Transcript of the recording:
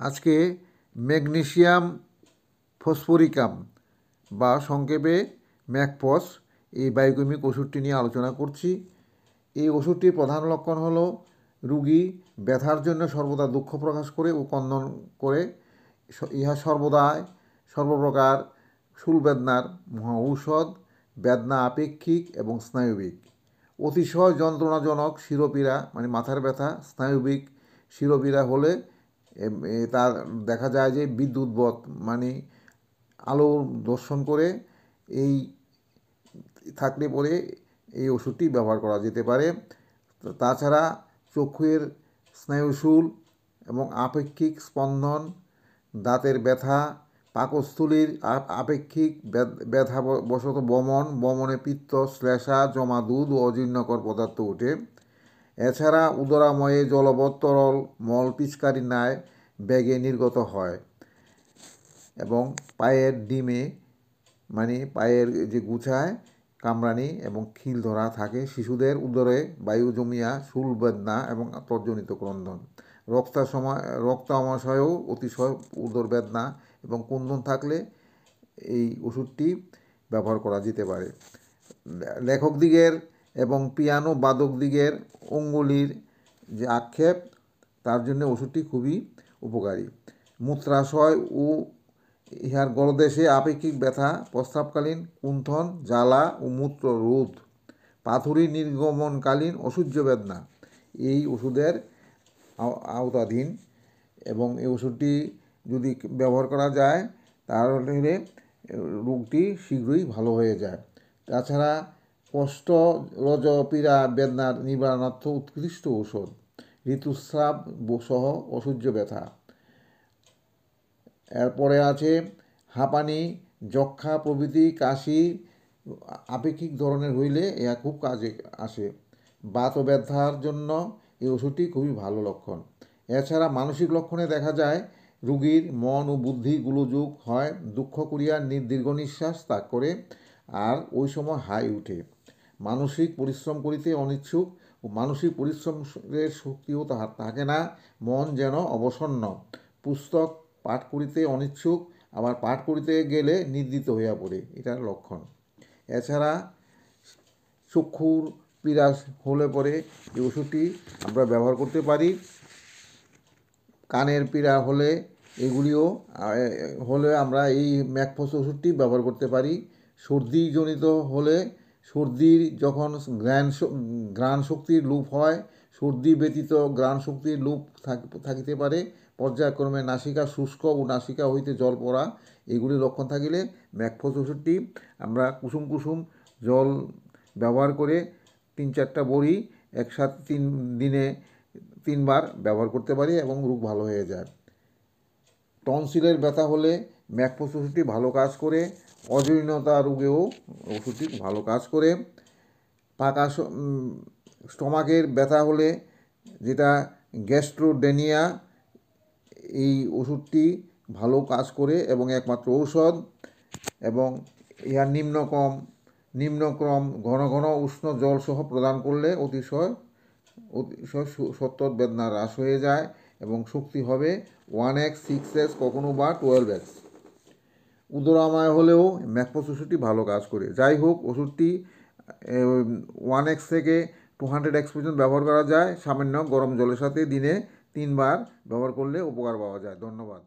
আজকে magnesium phosphoricum বা সংক্ষেপে ম্যাকফস এই বায়োকেমিক ওষুধটি নিয়ে আলোচনা করছি। এই ওষুধটির প্রধান লক্ষণ হলো রুগী ব্যথার জন্য সর্বদা দুঃখ প্রকাশ করে ও ক্রন্দন করে। ইহা সর্বপ্রকার শুল বেদনার মহা ঔষধ, বেদনা আপেক্ষিক এবং স্নায়বিক। অতিশয় যন্ত্রণাজনক শিরোপীড়া মানে মাথার ব্যথা, স্নায়বিক শিরোপীড়া হলে তার দেখা যায় যে বিদ্যুৎবৎ মানে আলো দর্শন করে এই থাকলে পরে এই ওষুধটি ব্যবহার করা যেতে পারে। তাছাড়া চক্ষুর স্নায়ুশূল এবং আপেক্ষিক স্পন্দন, দাঁতের ব্যথা, পাকস্থলীর আপেক্ষিক ব্যথা বশত বমনে পিত্ত, শ্লেষা, জমা দুধ ও অজীর্ণকর পদার্থ ওঠে। এছাড়া উদরাময়ে জলবৎ তরল মল পিচকারির ন্যায় বেগে নির্গত হয় এবং পায়ের ডিমে মানে পায়ের যে গুছায় কামড়ানি এবং খিল ধরা থাকে। শিশুদের উদরে বায়ু জমিয়া শুল বেদনা এবং তর্জনিত ক্রন্দন। রক্ত আমাশয়েও অতিশয় উদর বেদনা এবং কুন্দন থাকলে এই ওষুধটি ব্যবহার করা যেতে পারে। লেখকদিগের এবং পিয়ানো বাদকদিগের অঙ্গুলির যে আক্ষেপ তার জন্য ওষুধটি খুবই উপকারী। মূত্রাশয় ও ইহার গলদেশে আপেক্ষিক ব্যথা, প্রস্রাবকালীন কুণ্ঠন, জ্বালা ও মূত্র রোধ, পাথুরি নির্গমনকালীন অসহ্য বেদনা এই ওষুধের আওতাধীন এবং এই ওষুধটি যদি ব্যবহার করা যায় তাহলে রোগটি শীঘ্রই ভালো হয়ে যায়। তাছাড়া কষ্ট, রজ, পীড়া, বেদনার নিবারণার্থ উৎকৃষ্ট ঔষধ। ঋতুস্রাব সহ অসহ্য ব্যথা। এরপরে আছে হাঁপানি, যক্ষা প্রভৃতি কাশি আপেক্ষিক ধরনের হইলে ইহা খুব কাজে আসে। বাত ও ব্যথার জন্য এই ওষুধটি খুবই ভালো লক্ষণ। এছাড়া মানসিক লক্ষণে দেখা যায় রুগীর মন ও বুদ্ধি গোলযোগ হয়, দুঃখ করিয়া দীর্ঘ নিঃশ্বাস ত্যাগ করে, আর ওই সময় হাই উঠে। মানসিক পরিশ্রম করিতে অনিচ্ছুক ও মানসিক পরিশ্রমের শক্তিও তাহার থাকে না, মন যেন অবসন্ন। পুস্তক পাঠ করিতে অনিচ্ছুক, আবার পাঠ করিতে গেলে নিদ্রিত হইয়া পড়ে, এটার লক্ষণ। এছাড়া চক্ষুর পীড়া হলে পরে এই ওষুধটি আমরা ব্যবহার করতে পারি। কানের পীড়া হলে এগুলিও হলে আমরা এই ম্যাকফস ওষুধটি ব্যবহার করতে পারি। সর্দিজনিত হলে সর্দির যখন ঘ্রাণ শক্তির লোপ হয়, সর্দি ব্যতীত ঘ্রাণ শক্তির লোপ থাকিতে পারে, পর্যায়ক্রমে নাসিকা শুষ্ক ও নাসিকা হইতে জল পড়া এগুলি লক্ষণ থাকিলে ম্যাকফস ওষুধটি আমরা কুসুম কুসুম জল ব্যবহার করে 3-4টা বড়ি একসাথে 3 দিনে 3 বার ব্যবহার করতে পারি এবং রোগ ভালো হয়ে যায়। টনসিলের ব্যথা হলে ম্যাকফস ওষুধটি ভালো কাজ করে। অজীর্ণতা রোগেও ওষুধটি ভালো কাজ করে। পাকা স্টমাকের ব্যথা হলে যেটা গ্যাস্ট্রোডেনিয়া, এই ওষুধটি ভালো কাজ করে এবং একমাত্র ঔষধ। এবং ইহার নিম্নক্রম ঘন ঘন উষ্ণ জল সহ প্রদান করলে অতিশয় সত্তর বেদনা হ্রাস হয়ে যায় এবং শক্তি হবে 1x, 6x, কখনো বা 12x। উদরাময় হলেও ম্যাকফস ওষুধটি ভালো কাজ করে। যাই হোক, ওষুধটি 1x থেকে 200x পর্যন্ত ব্যবহার করা যায়। সামান্য গরম জলের সাথে দিনে 3 বার ব্যবহার করলে উপকার পাওয়া যায়। ধন্যবাদ।